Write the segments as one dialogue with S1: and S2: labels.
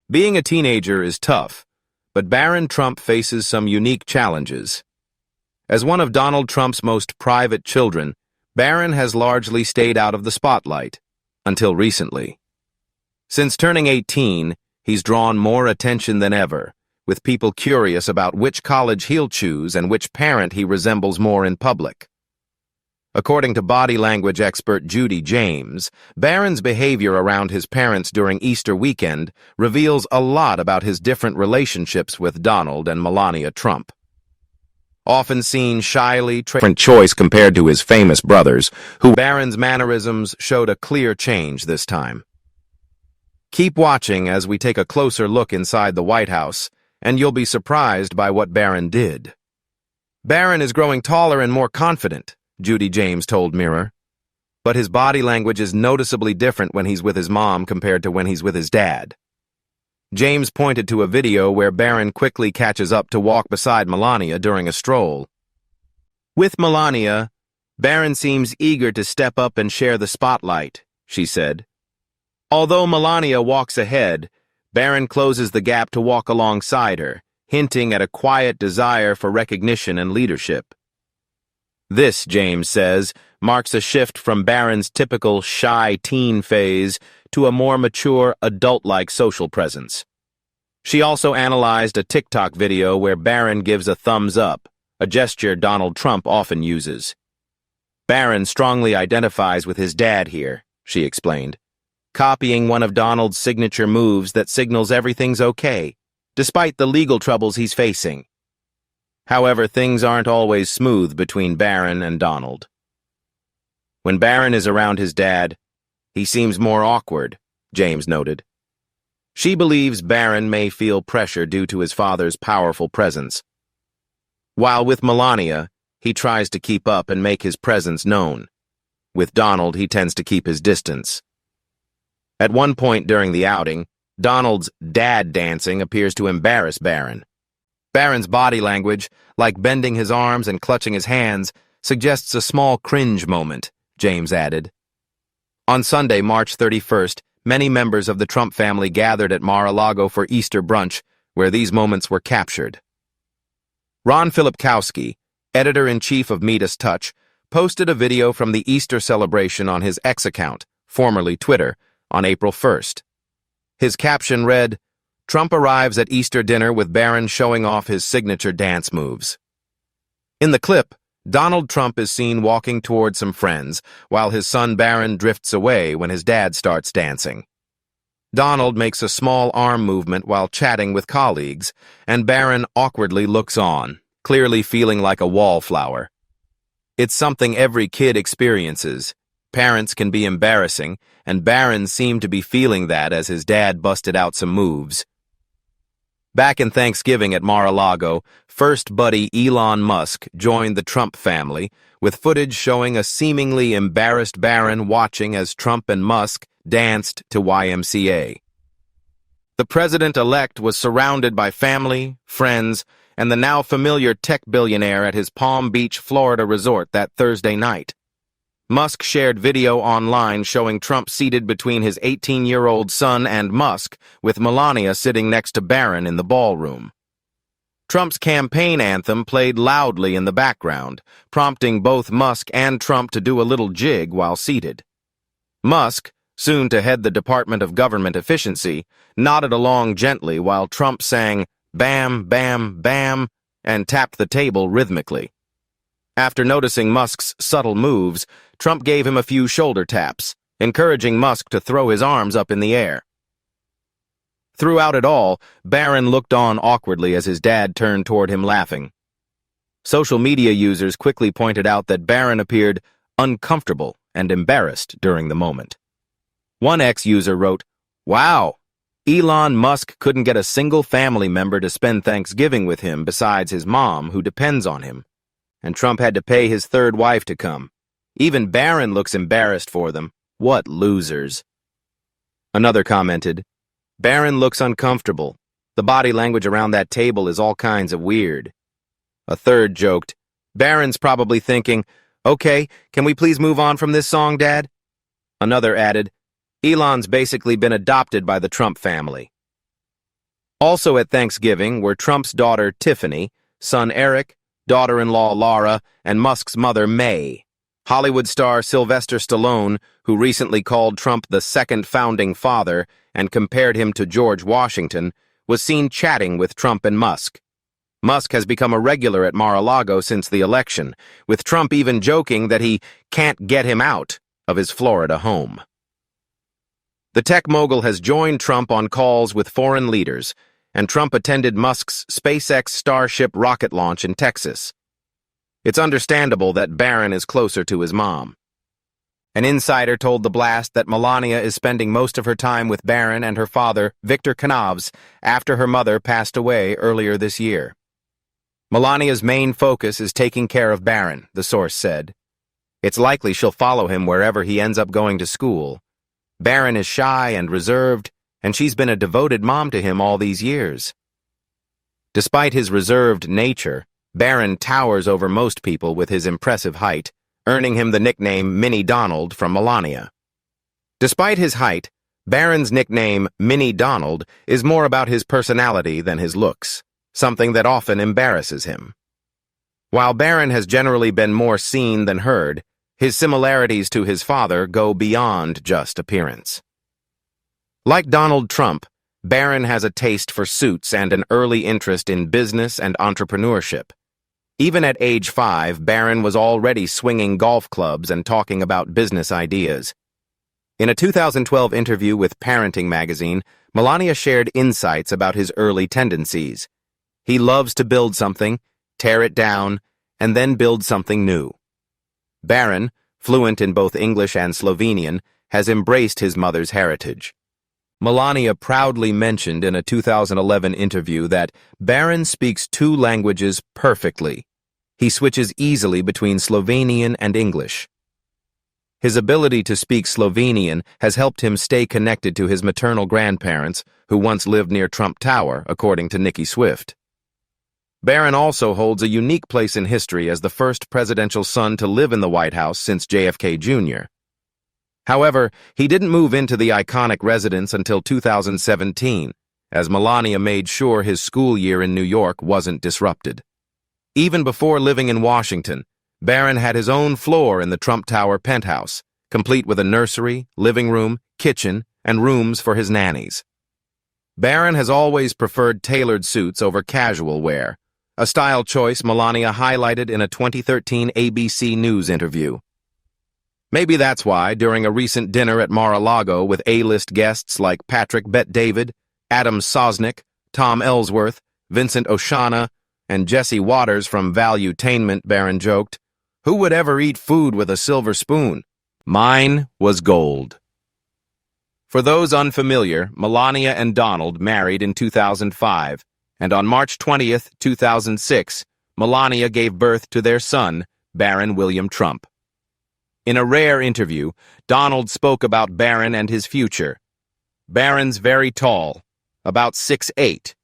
S1: Being a teenager is tough, but Barron Trump faces some unique challenges. As one of Donald Trump's most private children, Barron has largely stayed out of the spotlight, until recently. Since turning 18, he's drawn more attention than ever, with people curious about which college he'll choose and which parent he resembles more in public. According to body language expert Judy James, Barron's behavior around his parents during Easter weekend reveals a lot about his different relationships with Donald and Melania Trump. Often seen shyly, different choice compared to his famous brothers, who Barron's mannerisms showed a clear change this time. Keep watching as we take a closer look inside the White House, and you'll be surprised by what Barron did. Barron is growing taller and more confident, Judy James told Mirror. But his body language is noticeably different when he's with his mom compared to when he's with his dad. James pointed to a video where Barron quickly catches up to walk beside Melania during a stroll. With Melania, Barron seems eager to step up and share the spotlight, she said. Although Melania walks ahead, Barron closes the gap to walk alongside her, hinting at a quiet desire for recognition and leadership. This, James says, marks a shift from Barron's typical shy teen phase to a more mature, adult-like social presence. She also analyzed a TikTok video where Barron gives a thumbs up, a gesture Donald Trump often uses. Barron strongly identifies with his dad here, she explained, copying one of Donald's signature moves that signals everything's okay, despite the legal troubles he's facing. However, things aren't always smooth between Barron and Donald. When Barron is around his dad, he seems more awkward, James noted. She believes Barron may feel pressure due to his father's powerful presence. While with Melania, he tries to keep up and make his presence known. With Donald, he tends to keep his distance. At one point during the outing, Donald's dad dancing appears to embarrass Barron. Barron's body language, like bending his arms and clutching his hands, suggests a small cringe moment, James added. On Sunday, March 31st, many members of the Trump family gathered at Mar-a-Lago for Easter brunch, where these moments were captured. Ron Filipkowski, editor-in-chief of Midas Touch, posted a video from the Easter celebration on his X account, formerly Twitter, on April 1st. His caption read, "Trump arrives at Easter dinner with Barron showing off his signature dance moves." In the clip, Donald Trump is seen walking toward some friends, while his son Barron drifts away when his dad starts dancing. Donald makes a small arm movement while chatting with colleagues, and Barron awkwardly looks on, clearly feeling like a wallflower. It's something every kid experiences. Parents can be embarrassing, and Barron seemed to be feeling that as his dad busted out some moves. Back in Thanksgiving at Mar-a-Lago, first buddy Elon Musk joined the Trump family, with footage showing a seemingly embarrassed Barron watching as Trump and Musk danced to YMCA. The president-elect was surrounded by family, friends, and the now familiar tech billionaire at his Palm Beach, Florida resort that Thursday night. Musk shared video online showing Trump seated between his 18-year-old son and Musk, with Melania sitting next to Barron in the ballroom. Trump's campaign anthem played loudly in the background, prompting both Musk and Trump to do a little jig while seated. Musk, soon to head the Department of Government Efficiency, nodded along gently while Trump sang "Bam, Bam, Bam" and tapped the table rhythmically. After noticing Musk's subtle moves, Trump gave him a few shoulder taps, encouraging Musk to throw his arms up in the air. Throughout it all, Barron looked on awkwardly as his dad turned toward him laughing. Social media users quickly pointed out that Barron appeared uncomfortable and embarrassed during the moment. One ex-user wrote, "Wow, Elon Musk couldn't get a single family member to spend Thanksgiving with him besides his mom, who depends on him. And Trump had to pay his third wife to come. Even Barron looks embarrassed for them. What losers." Another commented, "Barron looks uncomfortable. The body language around that table is all kinds of weird." A third joked, "Barron's probably thinking, okay, can we please move on from this song, Dad?" Another added, "Elon's basically been adopted by the Trump family." Also at Thanksgiving were Trump's daughter Tiffany, son Eric, daughter-in-law Laura, and Musk's mother May. Hollywood star Sylvester Stallone, who recently called Trump the second founding father and compared him to George Washington, was seen chatting with Trump and Musk. Musk has become a regular at Mar-a-Lago since the election, with Trump even joking that he can't get him out of his Florida home. The tech mogul has joined Trump on calls with foreign leaders, and Trump attended Musk's SpaceX Starship rocket launch in Texas. It's understandable that Barron is closer to his mom. An insider told The Blast that Melania is spending most of her time with Barron and her father, Victor Knaves, after her mother passed away earlier this year. Melania's main focus is taking care of Barron, the source said. It's likely she'll follow him wherever he ends up going to school. Barron is shy and reserved, and she's been a devoted mom to him all these years. Despite his reserved nature, Barron towers over most people with his impressive height, earning him the nickname Mini Donald from Melania. Despite his height, Barron's nickname Mini Donald is more about his personality than his looks, something that often embarrasses him. While Barron has generally been more seen than heard, his similarities to his father go beyond just appearance. Like Donald Trump, Barron has a taste for suits and an early interest in business and entrepreneurship. Even at age 5, Barron was already swinging golf clubs and talking about business ideas. In a 2012 interview with Parenting magazine, Melania shared insights about his early tendencies. He loves to build something, tear it down, and then build something new. Barron, fluent in both English and Slovenian, has embraced his mother's heritage. Melania proudly mentioned in a 2011 interview that Barron speaks 2 languages perfectly. He switches easily between Slovenian and English. His ability to speak Slovenian has helped him stay connected to his maternal grandparents, who once lived near Trump Tower, according to Nikki Swift. Barron also holds a unique place in history as the first presidential son to live in the White House since JFK Jr. However, he didn't move into the iconic residence until 2017, as Melania made sure his school year in New York wasn't disrupted. Even before living in Washington, Barron had his own floor in the Trump Tower penthouse, complete with a nursery, living room, kitchen, and rooms for his nannies. Barron has always preferred tailored suits over casual wear, a style choice Melania highlighted in a 2013 ABC News interview. Maybe that's why, during a recent dinner at Mar-a-Lago with A-list guests like Patrick Bet-David, Adam Sosnick, Tom Ellsworth, Vincent Oshana, and Jesse Waters from Valuetainment, Barron joked, "Who would ever eat food with a silver spoon? Mine was gold." For those unfamiliar, Melania and Donald married in 2005, and on March 20th, 2006, Melania gave birth to their son, Barron William Trump. In a rare interview, Donald spoke about Barron and his future. "Barron's very tall, about 6'8".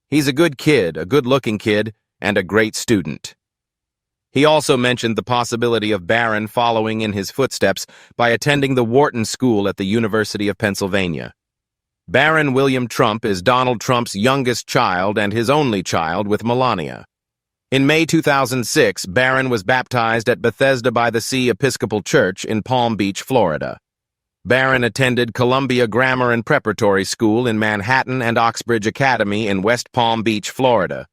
S1: He's a good kid, a good-looking kid, and a great student. He also mentioned the possibility of Barron following in his footsteps by attending the Wharton School at the University of Pennsylvania. Barron William Trump is Donald Trump's youngest child and his only child with Melania. In May 2006, Barron was baptized at Bethesda by the Sea Episcopal Church in Palm Beach, Florida. Barron attended Columbia Grammar and Preparatory School in Manhattan and Oxbridge Academy in West Palm Beach, Florida.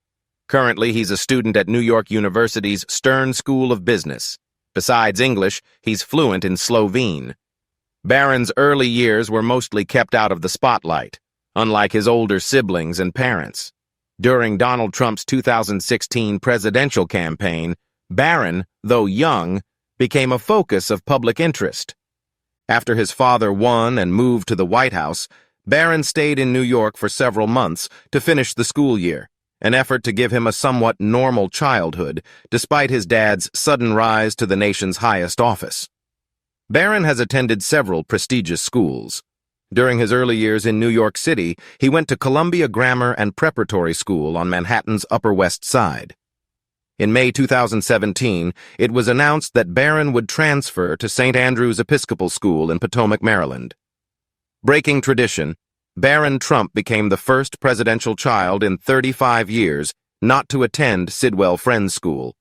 S1: Currently, he's a student at New York University's Stern School of Business. Besides English, he's fluent in Slovene. Barron's early years were mostly kept out of the spotlight, unlike his older siblings and parents. During Donald Trump's 2016 presidential campaign, Barron, though young, became a focus of public interest. After his father won and moved to the White House, Barron stayed in New York for several months to finish the school year, an effort to give him a somewhat normal childhood, despite his dad's sudden rise to the nation's highest office. Barron has attended several prestigious schools. During his early years in New York City, he went to Columbia Grammar and Preparatory School on Manhattan's Upper West Side. In May 2017, it was announced that Barron would transfer to St. Andrew's Episcopal School in Potomac, Maryland. Breaking tradition, Barron Trump became the first presidential child in 35 years not to attend Sidwell Friends School,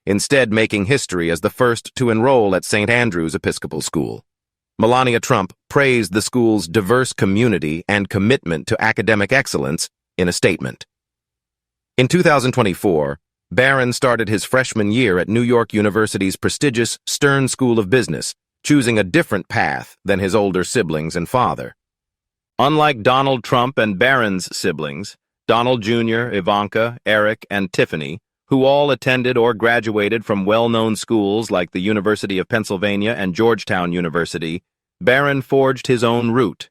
S1: instead making history as the first to enroll at St. Andrew's Episcopal School. Melania Trump praised the school's diverse community and commitment to academic excellence in a statement. In 2024, Barron started his freshman year at New York University's prestigious Stern School of Business, choosing a different path than his older siblings and father. Unlike Donald Trump and Barron's siblings, Donald Jr., Ivanka, Eric, and Tiffany, who all attended or graduated from well-known schools like the University of Pennsylvania and Georgetown University, Barron forged his own route.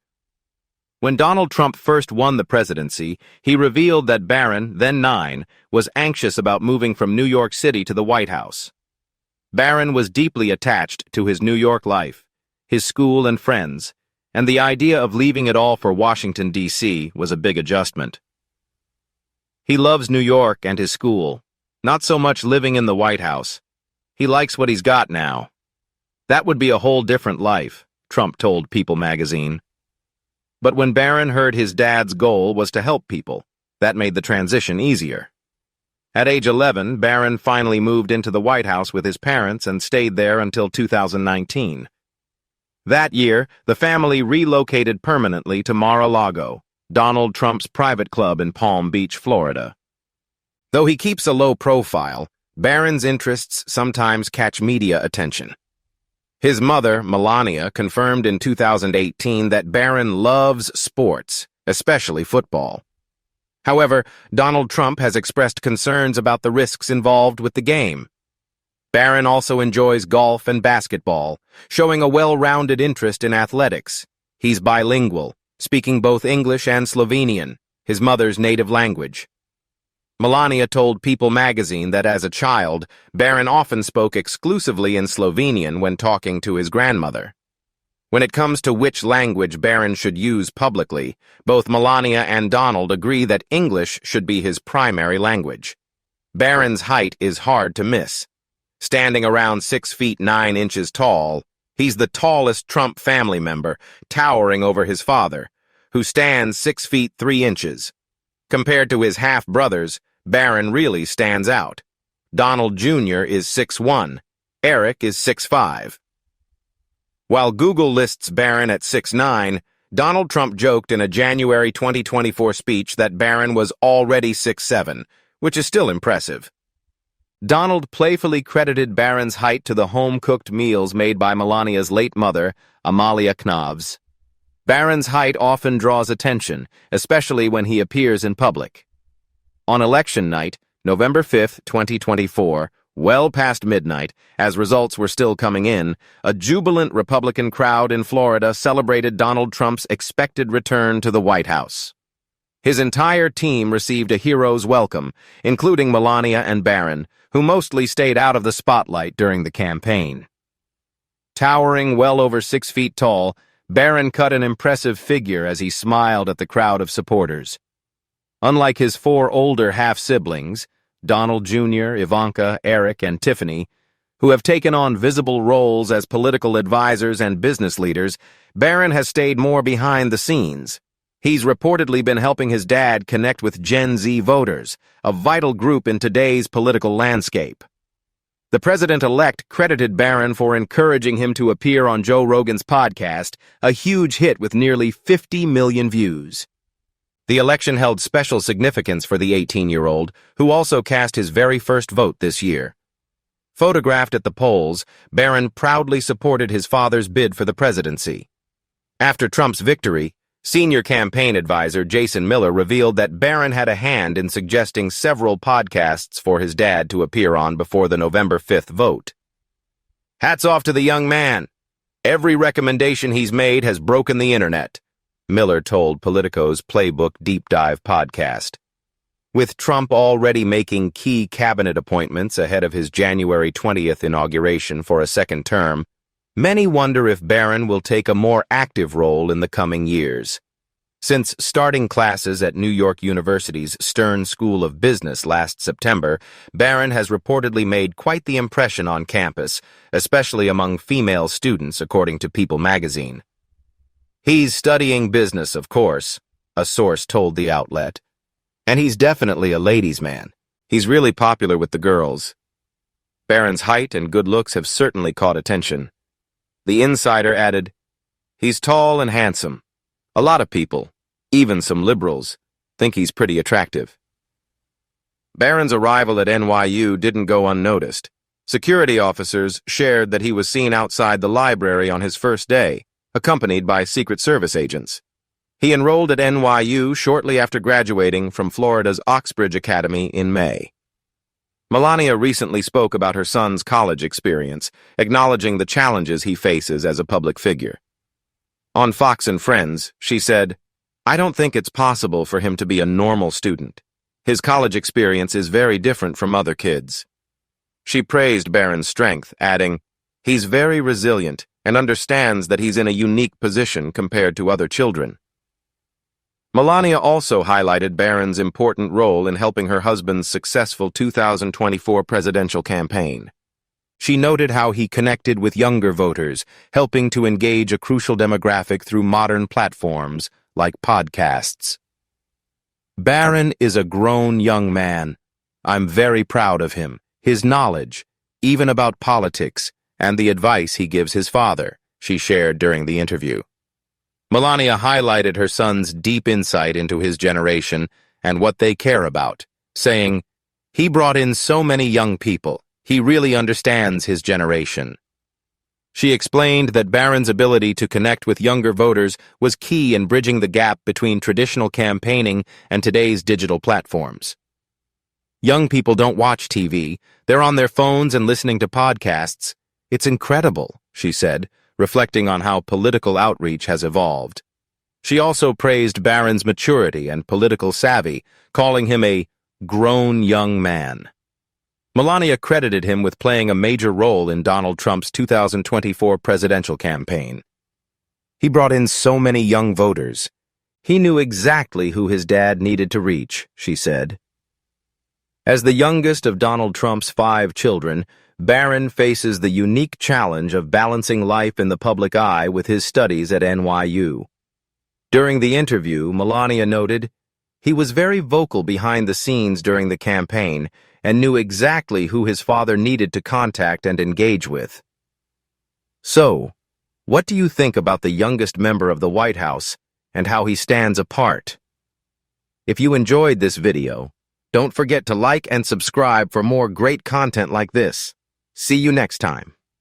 S1: When Donald Trump first won the presidency, he revealed that Barron, then 9, was anxious about moving from New York City to the White House. Barron was deeply attached to his New York life, his school and friends, and the idea of leaving it all for Washington, D.C. was a big adjustment. He loves New York and his school, not so much living in the White House. He likes what he's got now. That would be a whole different life, Trump told People magazine. But when Barron heard his dad's goal was to help people, that made the transition easier. At age 11, Barron finally moved into the White House with his parents and stayed there until 2019. That year, the family relocated permanently to Mar-a-Lago, Donald Trump's private club in Palm Beach, Florida. Though he keeps a low profile, Barron's interests sometimes catch media attention. His mother, Melania, confirmed in 2018 that Barron loves sports, especially football. However, Donald Trump has expressed concerns about the risks involved with the game. Barron also enjoys golf and basketball, showing a well-rounded interest in athletics. He's bilingual, speaking both English and Slovenian, his mother's native language. Melania told People magazine that as a child, Barron often spoke exclusively in Slovenian when talking to his grandmother. When it comes to which language Barron should use publicly, both Melania and Donald agree that English should be his primary language. Barron's height is hard to miss. Standing around 6 feet 9 inches tall, he's the tallest Trump family member, towering over his father, who stands 6 feet 3 inches. Compared to his half-brothers, Barron really stands out. Donald Jr. is 6'1", Eric is 6'5". While Google lists Barron at 6'9", Donald Trump joked in a January 2024 speech that Barron was already 6'7", which is still impressive. Donald playfully credited Barron's height to the home-cooked meals made by Melania's late mother, Amalia Knavs. Barron's height often draws attention, especially when he appears in public. On election night, November 5, 2024, well past midnight, as results were still coming in, a jubilant Republican crowd in Florida celebrated Donald Trump's expected return to the White House. His entire team received a hero's welcome, including Melania and Barron, who mostly stayed out of the spotlight during the campaign. Towering well over 6 feet tall, Barron cut an impressive figure as he smiled at the crowd of supporters. Unlike his 4 older half-siblings, Donald Jr., Ivanka, Eric, and Tiffany, who have taken on visible roles as political advisors and business leaders, Barron has stayed more behind the scenes. He's reportedly been helping his dad connect with Gen Z voters, a vital group in today's political landscape. The president-elect credited Barron for encouraging him to appear on Joe Rogan's podcast, a huge hit with nearly 50 million views. The election held special significance for the 18-year-old, who also cast his very first vote this year. Photographed at the polls, Barron proudly supported his father's bid for the presidency. After Trump's victory, senior campaign advisor Jason Miller revealed that Barron had a hand in suggesting several podcasts for his dad to appear on before the November 5th vote. "Hats off to the young man. Every recommendation he's made has broken the internet," Miller told Politico's Playbook Deep Dive podcast. With Trump already making key cabinet appointments ahead of his January 20th inauguration for a second term, many wonder if Barron will take a more active role in the coming years. Since starting classes at New York University's Stern School of Business last September, Barron has reportedly made quite the impression on campus, especially among female students, according to People magazine. He's studying business, of course, a source told the outlet. And he's definitely a ladies' man. He's really popular with the girls. Barron's height and good looks have certainly caught attention. The insider added, "He's tall and handsome. A lot of people, even some liberals, think he's pretty attractive." Barron's arrival at NYU didn't go unnoticed. Security officers shared that he was seen outside the library on his first day, accompanied by Secret Service agents. He enrolled at NYU shortly after graduating from Florida's Oxbridge Academy in May. Melania recently spoke about her son's college experience, acknowledging the challenges he faces as a public figure. On Fox and Friends, she said, "I don't think it's possible for him to be a normal student. His college experience is very different from other kids." She praised Barron's strength, adding, "He's very resilient and understands that he's in a unique position compared to other children." Melania also highlighted Barron's important role in helping her husband's successful 2024 presidential campaign. She noted how he connected with younger voters, helping to engage a crucial demographic through modern platforms like podcasts. "Barron is a grown young man. I'm very proud of him, his knowledge, even about politics, and the advice he gives his father," she shared during the interview. Melania highlighted her son's deep insight into his generation and what they care about, saying, "He brought in so many young people. He really understands his generation." She explained that Barron's ability to connect with younger voters was key in bridging the gap between traditional campaigning and today's digital platforms. "Young people don't watch TV. They're on their phones and listening to podcasts. It's incredible," she said, reflecting on how political outreach has evolved. She also praised Barron's maturity and political savvy, calling him a grown young man. Melania credited him with playing a major role in Donald Trump's 2024 presidential campaign. "He brought in so many young voters. He knew exactly who his dad needed to reach," she said. As the youngest of Donald Trump's 5 children, Barron faces the unique challenge of balancing life in the public eye with his studies at NYU. During the interview, Melania noted, "He was very vocal behind the scenes during the campaign and knew exactly who his father needed to contact and engage with." So, what do you think about the youngest member of the White House and how he stands apart? If you enjoyed this video, don't forget to like and subscribe for more great content like this. See you next time.